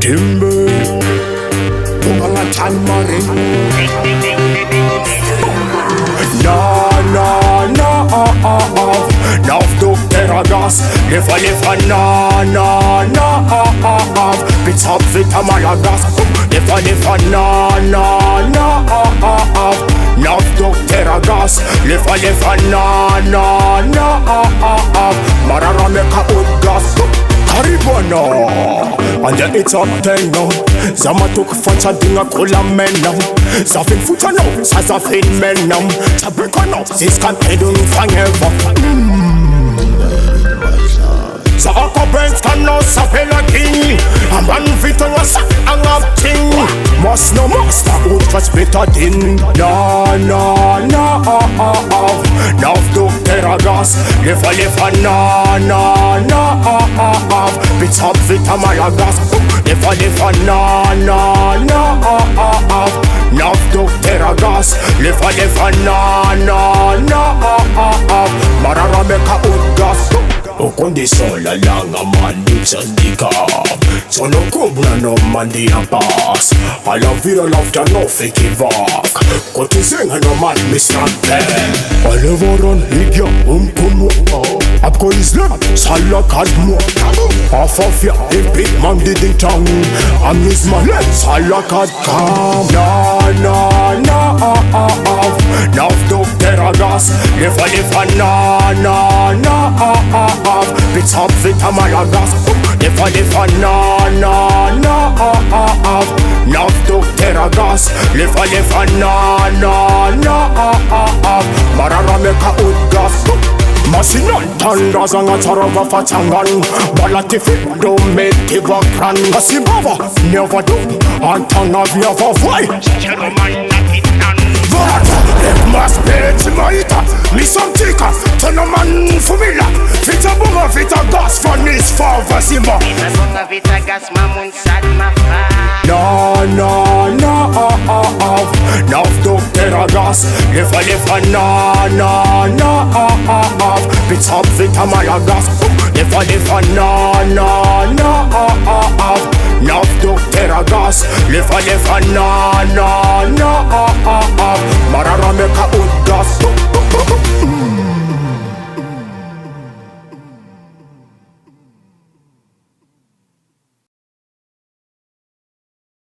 Timber, Pukanga Tanmari. No, docteur gas, lefa na, pizza vita malagas, lefa na, no, docteur gas, lefa na, marara meka gas. Karibana, and then it's up 10 now. Zama tuk fancha dinga kola men now. Zafin futa now, zafin men now. Tabrika now, this can edun forever. Sa ako brains can no sapela king. A man vito na sa ang ting. Mas no master ultras better din. No, docteur gas, lefa na, pizza vita malagas, lefa na, docteur gas, lefa na, marara meka gas. O condition la langa mandi sandika. Sono kubla no mandi apas. I love you, love to no fake it back. Koti zenga no man misrante. I never run higya kumu. Apko Islam sala kadmo. Half of ya big man didn't tongue. I'm his man sala kad kam. No, docteur gas, lefa na. Pizza vita malagas, lefa na, docteur gas, lefa na, marara meka gas. Masinan tanda zanga tarava fatangan, balatifi do make bakran. Masibava never do, antanga never voy. Mas peti maita, mi samtika, tonoman fumila, fita bunga fita gas for nis for vasima. Fita bunga fita gas mamun sad mafa. No, docteur gas, lefa na, pizza vita malagas, lefa na, no, docteur gas, lefa na,